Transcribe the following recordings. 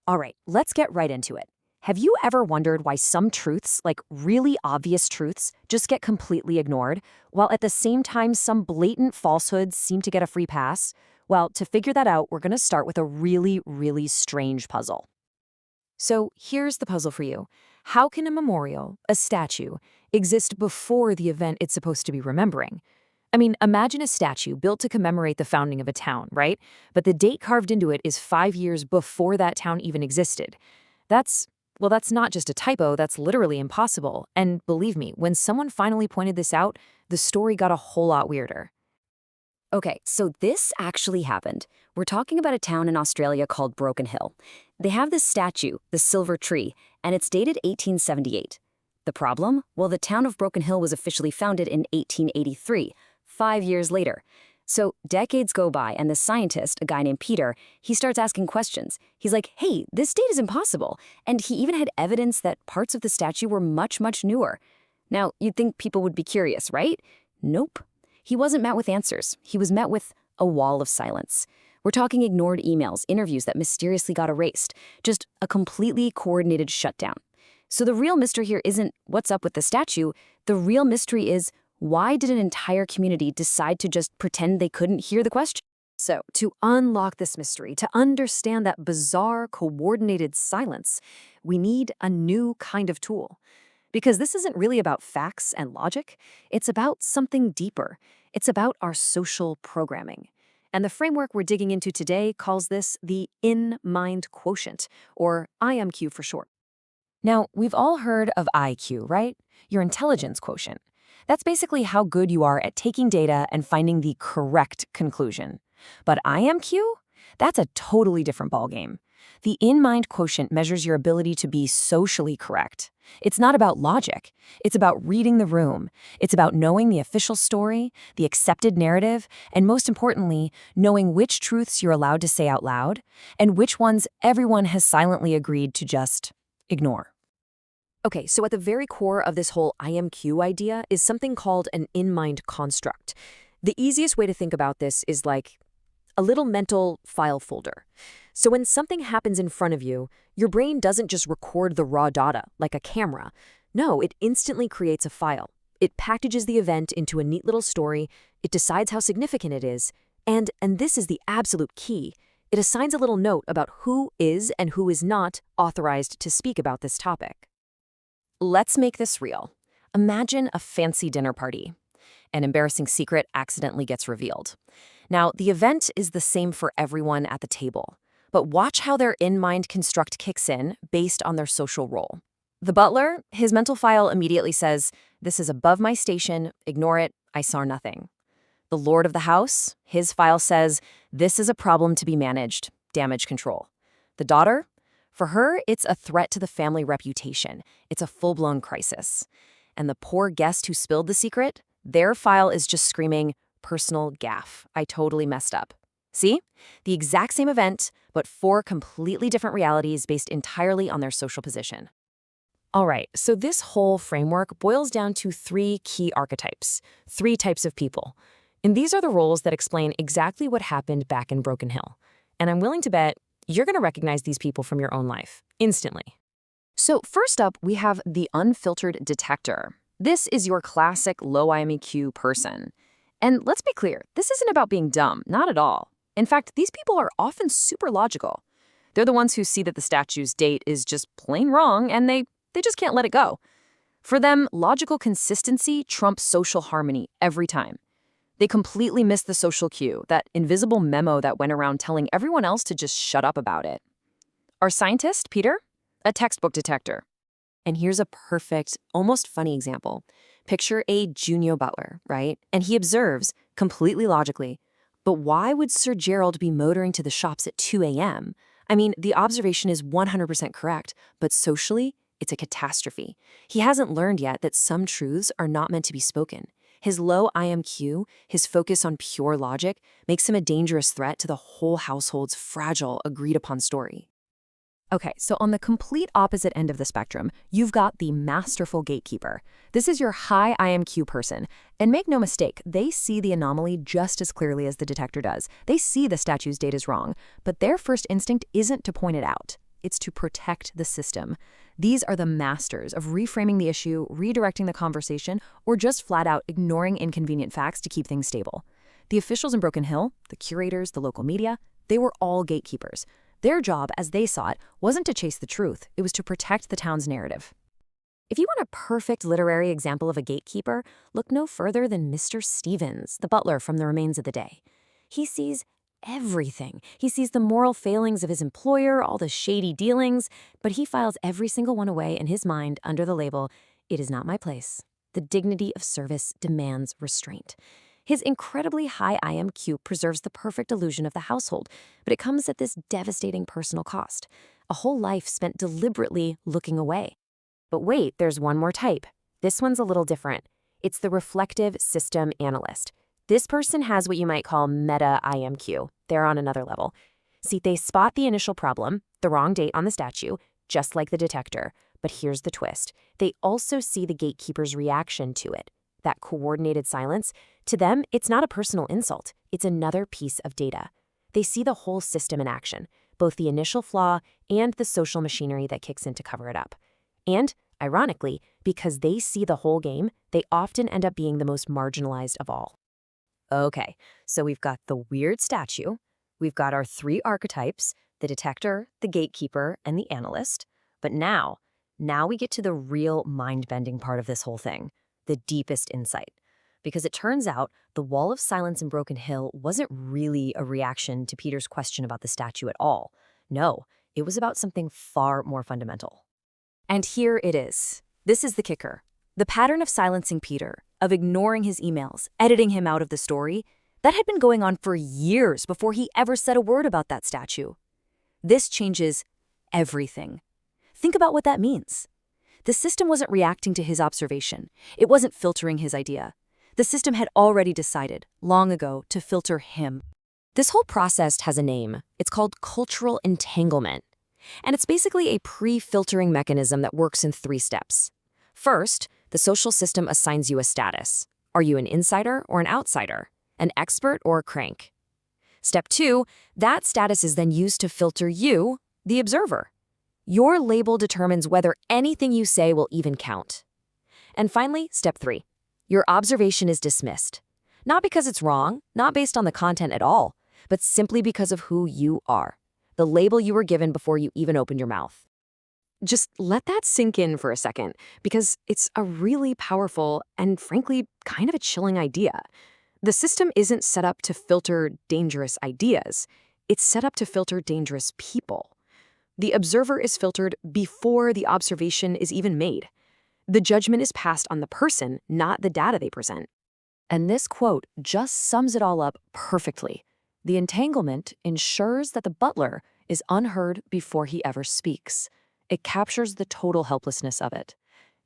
All right, let's get right into it. Have you ever wondered why some truths, like really obvious truths, just get completely ignored, while at the same time some blatant falsehoods seem to get a free pass? Well, to figure that out, we're going to start with a really strange puzzle. So here's the puzzle for you. How can a memorial, a statue, exist before the event it's supposed to be remembering? I mean, imagine a statue built to commemorate the founding of a town, right? But the date carved into it is 5 years before that town even existed. That's not just a typo, that's literally impossible. And believe me, when someone finally pointed this out, the story got a whole lot weirder. Okay, so this actually happened. We're talking about a town in Australia called Broken Hill. They have this statue, the Silver Tree, and it's dated 1878. The problem? Well, the town of Broken Hill was officially founded in 1883, 5 years later. So decades go by, and the scientist, a guy named Peter, he starts asking questions. He's like, hey, this date is impossible. And he even had evidence that parts of the statue were much newer. Now, you'd think people would be curious, right? Nope. He wasn't met with answers. He was met with a wall of silence. We're talking ignored emails, interviews that mysteriously got erased, just a completely coordinated shutdown. So the real mystery here isn't what's up with the statue. The real mystery is, why did an entire community decide to just pretend they couldn't hear the question? So, to unlock this mystery, to understand that bizarre, coordinated silence, we need a new kind of tool. Because this isn't really about facts and logic, it's about something deeper. It's about our social programming. And the framework we're digging into today calls this the In Mind Quotient, or IMQ for short. Now, we've all heard of IQ, right? Your intelligence quotient. That's basically how good you are at taking data and finding the correct conclusion. But IMQ? That's a totally different ballgame. The In Mind Quotient measures your ability to be socially correct. It's not about logic. It's about reading the room. It's about knowing the official story, the accepted narrative, and most importantly, knowing which truths you're allowed to say out loud and which ones everyone has silently agreed to just ignore. Okay, so at the very core of this whole IMQ idea is something called an in-mind construct. The easiest way to think about this is like a little mental file folder. So when something happens in front of you, your brain doesn't just record the raw data like a camera. No, it instantly creates a file. It packages the event into a neat little story, it decides how significant it is, and this is the absolute key, it assigns a little note about who is and who is not authorized to speak about this topic. Let's make this real. Imagine a fancy dinner party. An embarrassing secret accidentally gets revealed. Now, the event is the same for everyone at the table, but watch how their in-mind construct kicks in based on their social role. The butler, his mental file immediately says, "This is above my station, ignore it, I saw nothing." The lord of the house, his file says, "This is a problem to be managed, damage control." The daughter? For her, it's a threat to the family reputation. It's a full-blown crisis. And the poor guest who spilled the secret? Their file is just screaming, "Personal gaffe. I totally messed up." See? The exact same event, but four completely different realities based entirely on their social position. All right, so this whole framework boils down to three key archetypes, three types of people. And these are the roles that explain exactly what happened back in Broken Hill. And I'm willing to bet you're going to recognize these people from your own life, instantly. So first up, we have the unfiltered detector. This is your classic low IMQ person. And let's be clear, this isn't about being dumb, not at all. In fact, these people are often super logical. They're the ones who see that the statue's date is just plain wrong, and they just can't let it go. For them, logical consistency trumps social harmony every time. They completely missed the social cue, that invisible memo that went around telling everyone else to just shut up about it. Our scientist, Peter? A textbook detector. And here's a perfect, almost funny example. Picture a junior butler, right? And he observes, completely logically, but why would Sir Gerald be motoring to the shops at 2 a.m.? I mean, the observation is 100% correct, but socially, it's a catastrophe. He hasn't learned yet that some truths are not meant to be spoken. His low IMQ, his focus on pure logic, makes him a dangerous threat to the whole household's fragile, agreed-upon story. Okay, so on the complete opposite end of the spectrum, you've got the masterful gatekeeper. This is your high IMQ person. And make no mistake, they see the anomaly just as clearly as the detector does. They see the statue's date is wrong, but their first instinct isn't to point it out. it's to protect the system. These are the masters of reframing the issue, redirecting the conversation, or just flat out ignoring inconvenient facts to keep things stable. The officials in Broken Hill, the curators, the local media, they were all gatekeepers. Their job, as they saw it, wasn't to chase the truth, it was to protect the town's narrative. If you want a perfect literary example of a gatekeeper, look no further than Mr. Stevens, the butler from The Remains of the Day. He sees everything. He sees the moral failings of his employer, all the shady dealings, but he files every single one away in his mind under the label, "It is not my place. The dignity of service demands restraint." His incredibly high IMQ preserves the perfect illusion of the household, but it comes at this devastating personal cost. A whole life spent deliberately looking away. But wait, there's one more type. This one's a little different. It's the reflective system analyst. This person has what you might call meta IMQ. They're on another level. See, they spot the initial problem, the wrong date on the statue, just like the detector. But here's the twist. They also see the gatekeeper's reaction to it. That coordinated silence. To them, it's not a personal insult. It's another piece of data. They see the whole system in action, both the initial flaw and the social machinery that kicks in to cover it up. And, ironically, because they see the whole game, they often end up being the most marginalized of all. Okay, so we've got the weird statue, we've got our three archetypes, the detector, the gatekeeper, and the analyst. But now we get to the real mind-bending part of this whole thing, the deepest insight. Because it turns out the wall of silence in Broken Hill wasn't really a reaction to Peter's question about the statue at all. No, it was about something far more fundamental. And here it is. This is the kicker. The pattern of silencing Peter, of ignoring his emails, editing him out of the story, that had been going on for years before he ever said a word about that statue. This changes everything. Think about what that means. The system wasn't reacting to his observation. It wasn't filtering his idea. The system had already decided, long ago, to filter him. This whole process has a name. It's called cultural entanglement. And it's basically a pre-filtering mechanism that works in 3 steps. First, the social system assigns you a status. Are you an insider or an outsider? An expert or a crank? Step 2, that status is then used to filter you, the observer. Your label determines whether anything you say will even count. And finally, step 3, your observation is dismissed. Not because it's wrong, not based on the content at all, but simply because of who you are. The label you were given before you even opened your mouth. Just let that sink in for a second, because it's a really powerful and, frankly, kind of a chilling idea. The system isn't set up to filter dangerous ideas. It's set up to filter dangerous people. The observer is filtered before the observation is even made. The judgment is passed on the person, not the data they present. And this quote just sums it all up perfectly. The entanglement ensures that the butler is unheard before he ever speaks. It captures the total helplessness of it.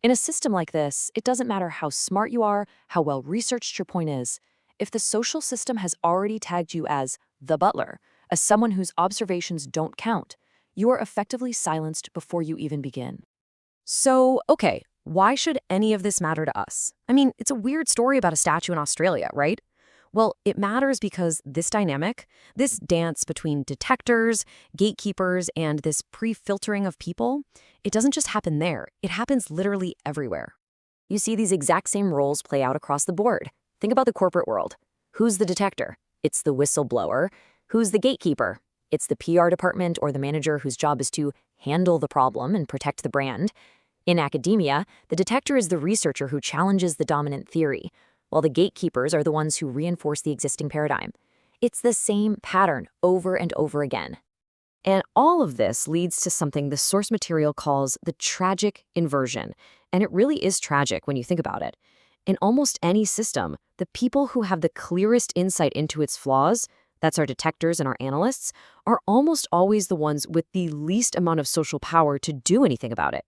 In a system like this, it doesn't matter how smart you are, how well researched your point is. If the social system has already tagged you as the butler, as someone whose observations don't count, you are effectively silenced before you even begin. So, okay, why should any of this matter to us? I mean, it's a weird story about a statue in Australia, right? Well, it matters because this dynamic, this dance between detectors, gatekeepers, and this pre-filtering of people, it doesn't just happen there. It happens literally everywhere. You see these exact same roles play out across the board. Think about the corporate world. Who's the detector? It's the whistleblower. Who's the gatekeeper? It's the PR department or the manager whose job is to handle the problem and protect the brand. In academia, the detector is the researcher who challenges the dominant theory, while the gatekeepers are the ones who reinforce the existing paradigm. It's the same pattern over and over again. And all of this leads to something the source material calls the tragic inversion. And it really is tragic when you think about it. In almost any system, the people who have the clearest insight into its flaws, that's our detectors and our analysts, are almost always the ones with the least amount of social power to do anything about it.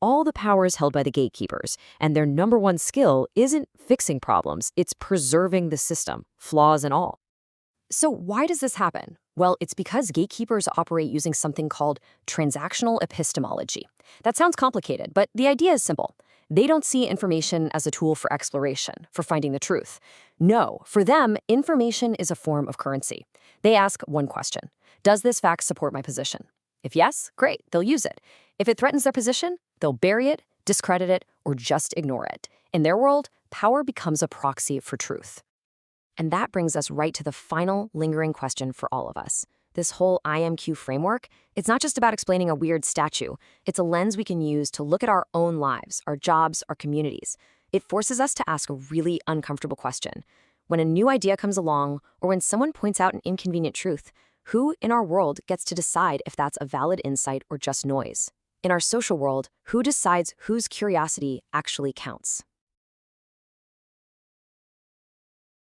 All the power is held by the gatekeepers, and their number one skill isn't fixing problems, it's preserving the system, flaws and all. So why does this happen? Well, it's because gatekeepers operate using something called transactional epistemology. That sounds complicated, but the idea is simple. They don't see information as a tool for exploration, for finding the truth. No, for them, information is a form of currency. They ask one question: does this fact support my position? If yes, great, they'll use it. If it threatens their position, they'll bury it, discredit it, or just ignore it. In their world, power becomes a proxy for truth. And that brings us right to the final lingering question for all of us. This whole IMQ framework, it's not just about explaining a weird statue. It's a lens we can use to look at our own lives, our jobs, our communities. It forces us to ask a really uncomfortable question. When a new idea comes along, or when someone points out an inconvenient truth, who in our world gets to decide if that's a valid insight or just noise? In our social world, who decides whose curiosity actually counts?